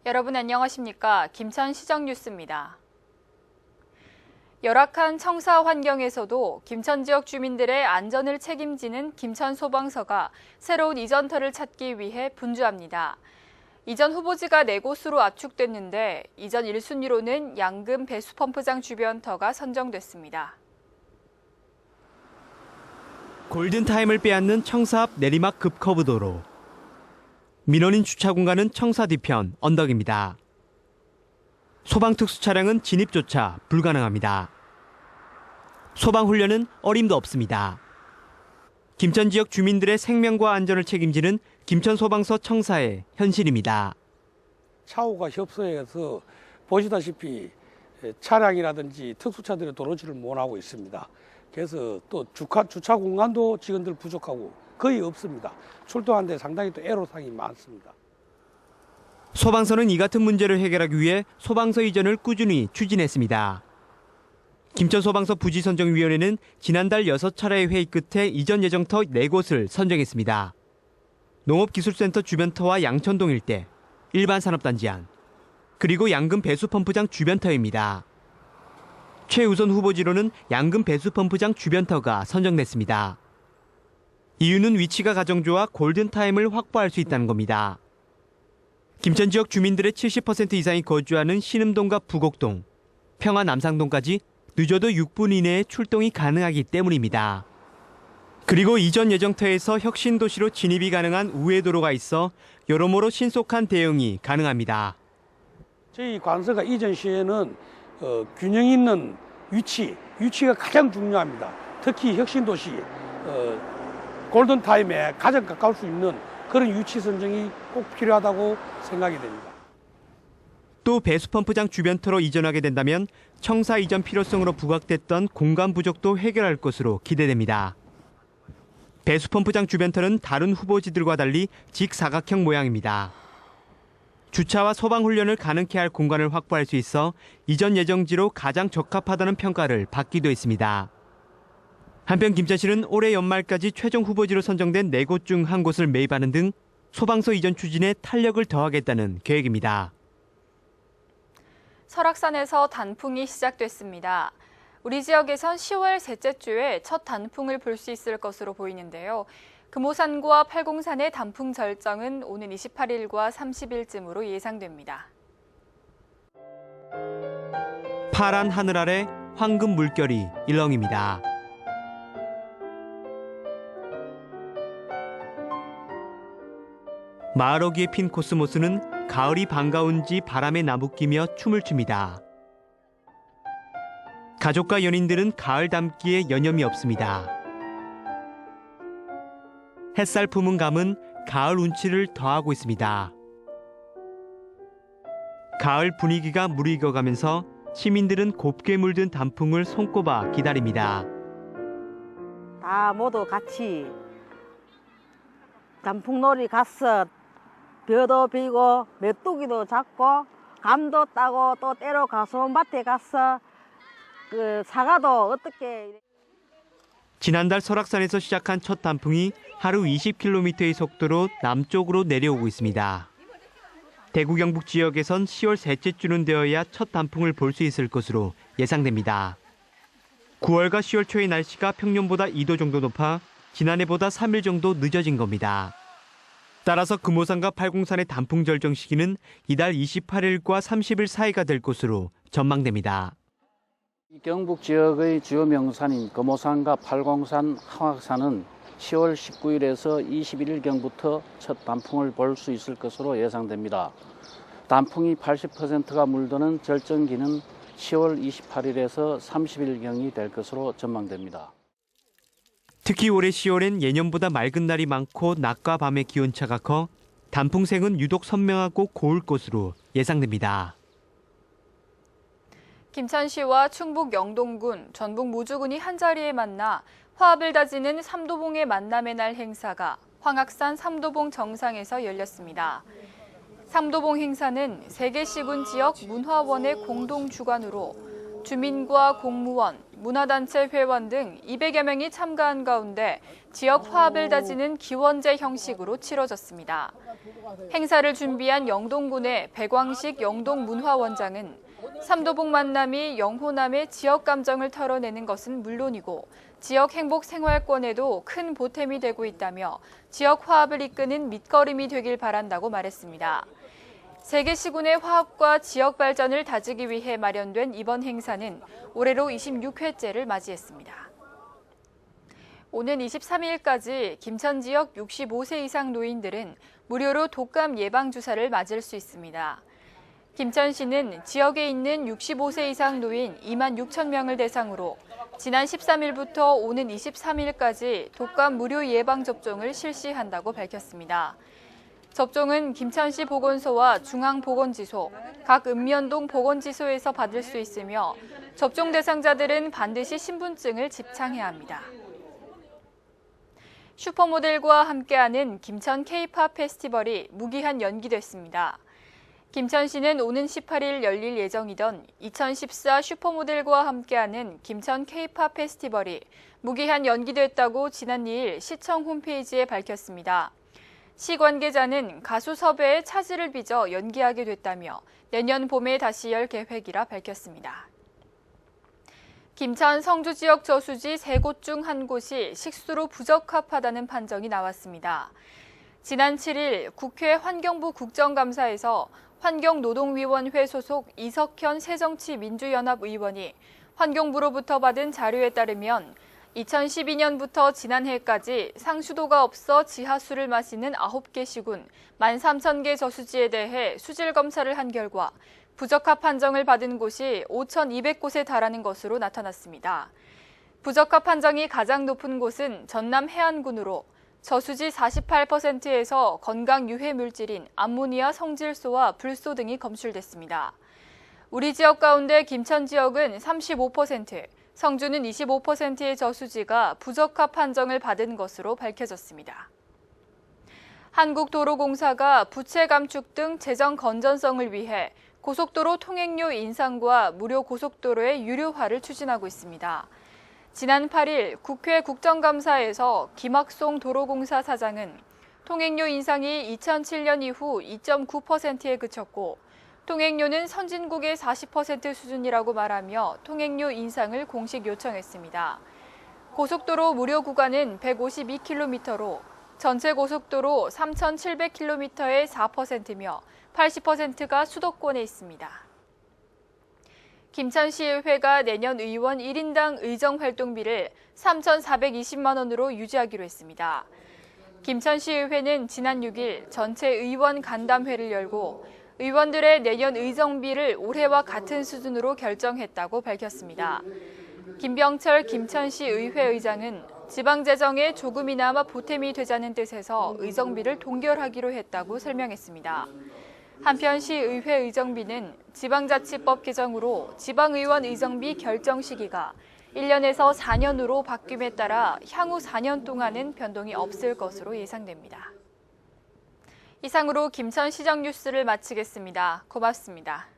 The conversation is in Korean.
여러분 안녕하십니까? 김천시정 뉴스입니다. 열악한 청사 환경에서도 김천 지역 주민들의 안전을 책임지는 김천소방서가 새로운 이전터를 찾기 위해 분주합니다. 이전 후보지가 4곳으로 압축됐는데 이전 1순위로는 양금 배수펌프장 주변터가 선정됐습니다. 골든타임을 빼앗는 청사 앞 내리막 급커브도로. 민원인 주차 공간은 청사 뒤편 언덕입니다. 소방특수 차량은 진입조차 불가능합니다. 소방훈련은 어림도 없습니다. 김천 지역 주민들의 생명과 안전을 책임지는 김천소방서 청사의 현실입니다. 차후가 협소해서 보시다시피 차량이라든지 특수차들이 도로주를 못하고 있습니다. 그래서 또 주차 공간도 직원들 부족하고 거의 없습니다. 출동하는데 상당히 또 애로사항이 많습니다. 소방서는 이 같은 문제를 해결하기 위해 소방서 이전을 꾸준히 추진했습니다. 김천소방서 부지선정위원회는 지난달 6차례의 회의 끝에 이전 예정터 4곳을 선정했습니다. 농업기술센터 주변터와 양천동 일대, 일반산업단지 안, 그리고 양금 배수펌프장 주변터입니다. 최우선 후보지로는 양금 배수펌프장 주변터가 선정됐습니다. 이유는 위치가 가장 좋아 골든타임을 확보할 수 있다는 겁니다. 김천 지역 주민들의 70% 이상이 거주하는 신음동과 부곡동, 평화 남상동까지 늦어도 6분 이내에 출동이 가능하기 때문입니다. 그리고 이전 예정터에서 혁신도시로 진입이 가능한 우회도로가 있어 여러모로 신속한 대응이 가능합니다. 저희 관서가 이전 시에는 균형 있는 위치가 가장 중요합니다. 특히 혁신도시 골든타임에 가장 가까울 수 있는 그런 위치 선정이 꼭 필요하다고 생각이 됩니다. 또 배수펌프장 주변터로 이전하게 된다면 청사 이전 필요성으로 부각됐던 공간 부족도 해결할 것으로 기대됩니다. 배수펌프장 주변터는 다른 후보지들과 달리 직사각형 모양입니다. 주차와 소방훈련을 가능케 할 공간을 확보할 수 있어 이전 예정지로 가장 적합하다는 평가를 받기도 했습니다. 한편 김천시는 올해 연말까지 최종 후보지로 선정된 4곳 중 한 곳을 매입하는 등 소방서 이전 추진에 탄력을 더하겠다는 계획입니다. 설악산에서 단풍이 시작됐습니다. 우리 지역에선 10월 셋째 주에 첫 단풍을 볼 수 있을 것으로 보이는데요. 금오산과 팔공산의 단풍 절정은 오는 28일과 30일쯤으로 예상됩니다. 파란 하늘 아래 황금 물결이 일렁입니다. 마을 어귀에 핀 코스모스는 가을이 반가운지 바람에 나부끼며 춤을 춥니다. 가족과 연인들은 가을 담기에 여념이 없습니다. 햇살 품은 감은 가을 운치를 더하고 있습니다. 가을 분위기가 무르익어가면서 시민들은 곱게 물든 단풍을 손꼽아 기다립니다. 다 모두 같이 단풍놀이 가서 벼도 비고 메뚜기도 잡고 감도 따고 또 때로 가서 밭에 가서 그 사과도 어떻게. 지난달 설악산에서 시작한 첫 단풍이 하루 20km의 속도로 남쪽으로 내려오고 있습니다. 대구 경북 지역에선 10월 셋째 주는 되어야 첫 단풍을 볼 수 있을 것으로 예상됩니다. 9월과 10월 초의 날씨가 평년보다 2도 정도 높아 지난해보다 3일 정도 늦어진 겁니다. 따라서 금오산과 팔공산의 단풍 절정 시기는 이달 28일과 30일 사이가 될 것으로 전망됩니다. 경북 지역의 주요 명산인 금오산과 팔공산, 황악산은 10월 19일에서 21일경부터 첫 단풍을 볼 수 있을 것으로 예상됩니다. 단풍이 80%가 물드는 절정기는 10월 28일에서 30일경이 될 것으로 전망됩니다. 특히 올해 10월엔 예년보다 맑은 날이 많고 낮과 밤의 기온차가 커 단풍색은 유독 선명하고 고울 것으로 예상됩니다. 김천시와 충북 영동군, 전북 무주군이 한자리에 만나 화합을 다지는 삼도봉의 만남의 날 행사가 황악산 삼도봉 정상에서 열렸습니다. 삼도봉 행사는 세계시군 지역 문화원의 공동 주관으로 주민과 공무원, 문화단체 회원 등 200여 명이 참가한 가운데 지역 화합을 다지는 기원제 형식으로 치러졌습니다. 행사를 준비한 영동군의 백왕식 영동문화원장은 삼도복 만남이 영호남의 지역 감정을 털어내는 것은 물론이고 지역 행복 생활권에도 큰 보탬이 되고 있다며 지역 화합을 이끄는 밑거름이 되길 바란다고 말했습니다. 세계 시군의 화합과 지역 발전을 다지기 위해 마련된 이번 행사는 올해로 26회째를 맞이했습니다. 오는 23일까지 김천 지역 65세 이상 노인들은 무료로 독감 예방 주사를 맞을 수 있습니다. 김천시는 지역에 있는 65세 이상 노인 2만 6천 명을 대상으로 지난 13일부터 오는 23일까지 독감 무료 예방 접종을 실시한다고 밝혔습니다. 접종은 김천시 보건소와 중앙보건지소, 각 읍면동 보건지소에서 받을 수 있으며 접종 대상자들은 반드시 신분증을 집창해야 합니다. 슈퍼모델과 함께하는 김천 K-팝 페스티벌이 무기한 연기됐습니다. 김천시는 오는 18일 열릴 예정이던 2014 슈퍼모델과 함께하는 김천 K-팝 페스티벌이 무기한 연기됐다고 지난 2일 시청 홈페이지에 밝혔습니다. 시 관계자는 가수 섭외에 차질을 빚어 연기하게 됐다며 내년 봄에 다시 열 계획이라 밝혔습니다. 김천 성주 지역 저수지 3곳 중 한 곳이 식수로 부적합하다는 판정이 나왔습니다. 지난 7일 국회 환경부 국정감사에서 환경노동위원회 소속 이석현 새정치민주연합 의원이 환경부로부터 받은 자료에 따르면 2012년부터 지난해까지 상수도가 없어 지하수를 마시는 9개 시군 13,000개 저수지에 대해 수질 검사를 한 결과 부적합 판정을 받은 곳이 5,200곳에 달하는 것으로 나타났습니다. 부적합 판정이 가장 높은 곳은 전남 해안군으로 저수지 48%에서 건강 유해 물질인 암모니아 성질소와 불소 등이 검출됐습니다. 우리 지역 가운데 김천 지역은 35%, 성주는 25%의 저수지가 부적합 판정을 받은 것으로 밝혀졌습니다. 한국도로공사가 부채 감축 등 재정 건전성을 위해 고속도로 통행료 인상과 무료 고속도로의 유료화를 추진하고 있습니다. 지난 8일 국회 국정감사에서 김학송 도로공사 사장은 통행료 인상이 2007년 이후 2.9%에 그쳤고 통행료는 선진국의 40% 수준이라고 말하며 통행료 인상을 공식 요청했습니다. 고속도로 무료 구간은 152km로 전체 고속도로 3,700km의 4%며 80%가 수도권에 있습니다. 김천시의회가 내년 의원 1인당 의정활동비를 3,420만 원으로 유지하기로 했습니다. 김천시의회는 지난 6일 전체 의원 간담회를 열고 의원들의 내년 의정비를 올해와 같은 수준으로 결정했다고 밝혔습니다. 김병철 김천시 의회의장은 지방재정에 조금이나마 보탬이 되자는 뜻에서 의정비를 동결하기로 했다고 설명했습니다. 한편 시의회 의정비는 지방자치법 개정으로 지방의원 의정비 결정 시기가 1년에서 4년으로 바뀜에 따라 향후 4년 동안은 변동이 없을 것으로 예상됩니다. 이상으로 김천시정 뉴스를 마치겠습니다. 고맙습니다.